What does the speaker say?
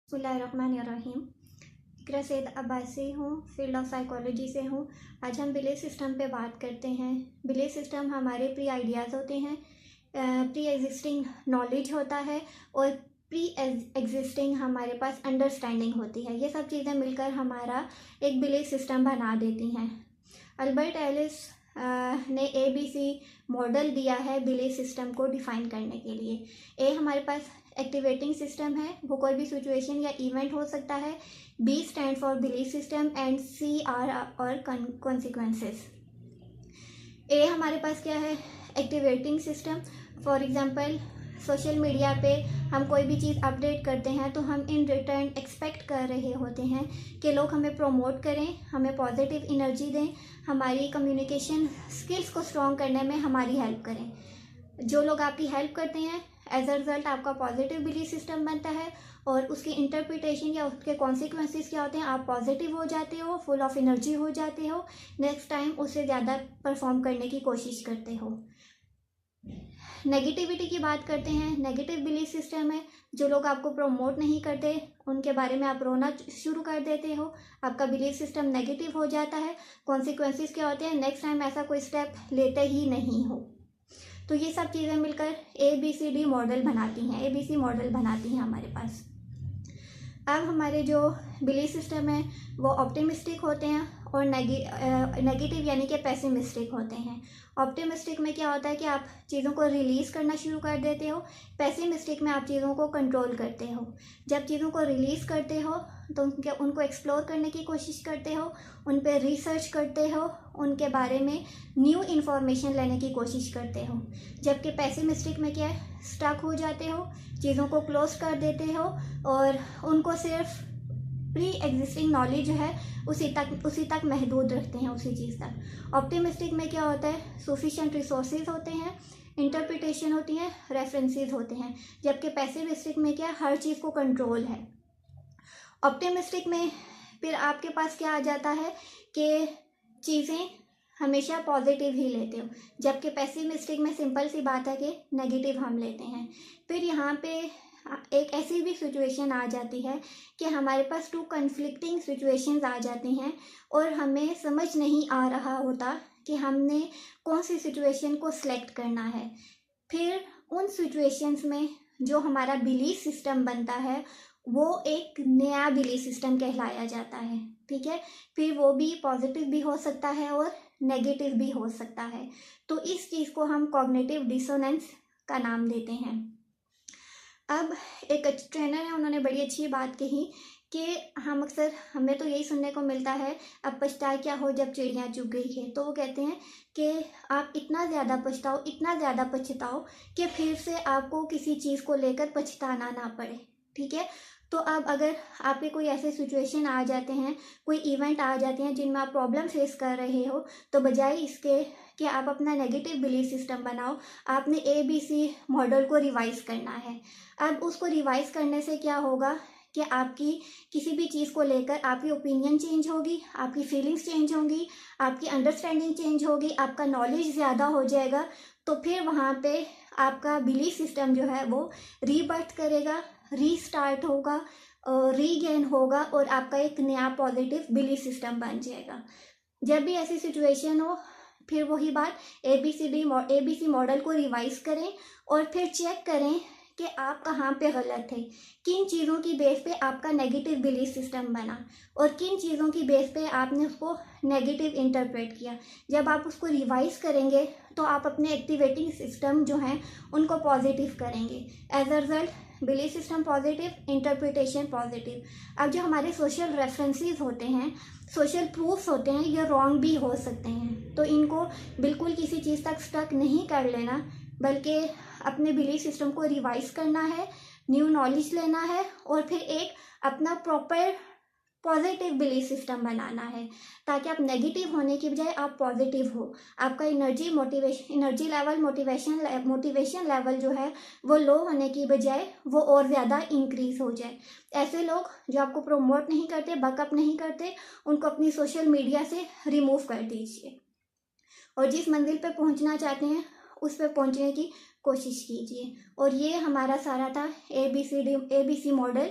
बिस्मिल्लाहिर्रहमानिर्रहीम। इकरा सैद अब्बासी हूँ, field of psychology से हूँ। आज हम बिलीफ सिस्टम पे बात करते हैं। बिलीफ सिस्टम हमारे प्री आइडियाज़ होते हैं, प्री एग्जिस्टिंग नॉलेज होता है और प्री एग्जिस्टिंग हमारे पास अंडरस्टैंडिंग होती है। ये सब चीज़ें मिलकर हमारा एक बिलीफ सिस्टम बना देती हैं। अल्बर्ट एलिस ने ABC मॉडल दिया है बिलीफ सिस्टम को डिफ़ाइन करने के लिए। ए हमारे पास एक्टिवेटिंग सिस्टम है, वो कोई भी सिचुएशन या इवेंट हो सकता है। B stand for belief system and C are और कॉन्सिक्वेंसेस। ए हमारे पास क्या है, activating system. For example social media पे हम कोई भी चीज़ अपडेट करते हैं तो हम इन रिटर्न एक्सपेक्ट कर रहे होते हैं कि लोग हमें प्रमोट करें, हमें पॉजिटिव एनर्जी दें, हमारी कम्युनिकेशन स्किल्स को स्ट्रॉन्ग करने में हमारी हेल्प करें। जो लोग आपकी हेल्प करते हैं, एज अ रिजल्ट आपका पॉजिटिव बिलीफ सिस्टम बनता है और उसकी इंटरप्रिटेशन या उसके कॉन्सिक्वेंसेस क्या होते हैं, आप पॉजिटिव हो जाते हो, फुल ऑफ एनर्जी हो जाते हो, नेक्स्ट टाइम उससे ज़्यादा परफॉर्म करने की कोशिश करते हो। नेगेटिविटी की बात करते हैं। नेगेटिव बिलीफ सिस्टम है, जो लोग आपको प्रमोट नहीं करते उनके बारे में आप रोना शुरू कर देते हो, आपका बिलीफ सिस्टम नेगेटिव हो जाता है। कॉन्सिक्वेंसेस क्या होते हैं, नेक्स्ट टाइम ऐसा कोई स्टेप लेते ही नहीं हो। तो ये सब चीज़ें मिलकर ABCD मॉडल बनाती हैं, ABC मॉडल बनाती हैं हमारे पास। अब हमारे जो बिलीफ सिस्टम है वो ऑप्टिमिस्टिक होते हैं और नेगेटिव यानी कि पेसिमिस्टिक होते हैं। ऑप्टिमिस्टिक में क्या होता है कि आप चीज़ों को रिलीज़ करना शुरू कर देते हो, पेसिमिस्टिक में आप चीज़ों को कंट्रोल करते हो। जब चीज़ों को रिलीज़ करते हो तो उनको एक्सप्लोर करने की कोशिश करते हो, उन पर रिसर्च करते हो, उनके बारे में न्यू इन्फॉर्मेशन लेने की कोशिश करते हो। जबकि पेसिमिस्टिक में क्या है, स्टक हो जाते हो, चीज़ों को क्लोज कर देते हो और उनको सिर्फ प्री एग्जिस्टिंग नॉलेज जो है उसी तक महदूद रखते हैं, उसी चीज़ तक। ऑप्टिमिस्टिक में क्या होता है, सफिशिएंट रिसोर्सेज होते हैं, इंटरप्रिटेशन होती है, रेफरेंसेस होते हैं। जबकि पेसिमिस्टिक में क्या, हर चीज़ को कंट्रोल है। ऑप्टिमिस्टिक में फिर आपके पास क्या आ जाता है कि चीज़ें हमेशा पॉजिटिव ही लेते हो, जबकि पेसिमिस्टिक में सिंपल सी बात है कि नेगेटिव हम लेते हैं। फिर यहाँ पे एक ऐसी भी सिचुएशन आ जाती है कि हमारे पास टू कन्फ्लिक्टिंग सिचुएशंस आ जाती हैं और हमें समझ नहीं आ रहा होता कि हमने कौन सी सिचुएशन को सिलेक्ट करना है। फिर उन सिचुएशंस में जो हमारा बिलीफ सिस्टम बनता है वो एक नया बिलीफ सिस्टम कहलाया जाता है, ठीक है। फिर वो भी पॉजिटिव भी हो सकता है और नेगेटिव भी हो सकता है। तो इस चीज़ को हम कॉग्निटिव डिसोनेंस का नाम देते हैं। अब एक ट्रेनर है, उन्होंने बड़ी अच्छी बात कही कि हमें तो यही सुनने को मिलता है, अब पछताए क्या हो जब चिड़िया चुग गई है। तो वो कहते हैं कि आप इतना ज़्यादा पछताओ, इतना ज़्यादा पछताओ कि फिर से आपको किसी चीज़ को लेकर पछताना ना पड़े, ठीक है। तो अब अगर आपके कोई ऐसे सिचुएशन आ जाते हैं, कोई इवेंट आ जाते हैं जिनमें आप प्रॉब्लम फेस कर रहे हो, तो बजाय इसके कि आप अपना नेगेटिव बिलीफ सिस्टम बनाओ, आपने ABC मॉडल को रिवाइज करना है। अब उसको रिवाइज करने से क्या होगा कि आपकी किसी भी चीज़ को लेकर आपकी ओपिनियन चेंज होगी, आपकी फीलिंग्स चेंज होंगी, आपकी अंडरस्टैंडिंग चेंज होगी, आपका नॉलेज ज़्यादा हो जाएगा। तो फिर वहाँ पे आपका बिलीफ सिस्टम जो है वो रीबर्थ करेगा, रीस्टार्ट होगा, रीगेन होगा और आपका एक नया पॉजिटिव बिलीफ सिस्टम बन जाएगा। जब भी ऐसी सिचुएशन हो, फिर वही बात ABC मॉडल को रिवाइज करें और फिर चेक करें कि आप कहाँ पे गलत थे, किन चीज़ों की बेस पे आपका नेगेटिव बिलीफ सिस्टम बना और किन चीज़ों की बेस पे आपने उसको नेगेटिव इंटरप्रेट किया। जब आप उसको रिवाइज करेंगे तो आप अपने एक्टिवेटिंग सिस्टम जो हैं उनको पॉजिटिव करेंगे। As a result belief system positive, interpretation positive. अब जो हमारे सोशल रेफरेंसेस होते हैं, सोशल प्रूफ्स होते हैं, ये रॉन्ग भी हो सकते हैं, तो इनको बिल्कुल किसी चीज़ तक स्टक नहीं कर लेना, बल्कि अपने बिलीफ सिस्टम को रिवाइज करना है, न्यू नॉलेज लेना है और फिर एक अपना प्रॉपर पॉजिटिव बिलीफ सिस्टम बनाना है, ताकि आप नेगेटिव होने की बजाय आप पॉजिटिव हो। आपका एनर्जी लेवल, मोटिवेशन लेवल जो है वो लो होने की बजाय वो और ज़्यादा इंक्रीज हो जाए। ऐसे लोग जो आपको प्रमोट नहीं करते, बकअप नहीं करते, उनको अपनी सोशल मीडिया से रिमूव कर दीजिए और जिस मंजिल पे पहुंचना चाहते हैं उस पे पहुंचने की कोशिश कीजिए। और ये हमारा सारा था ABC मॉडल।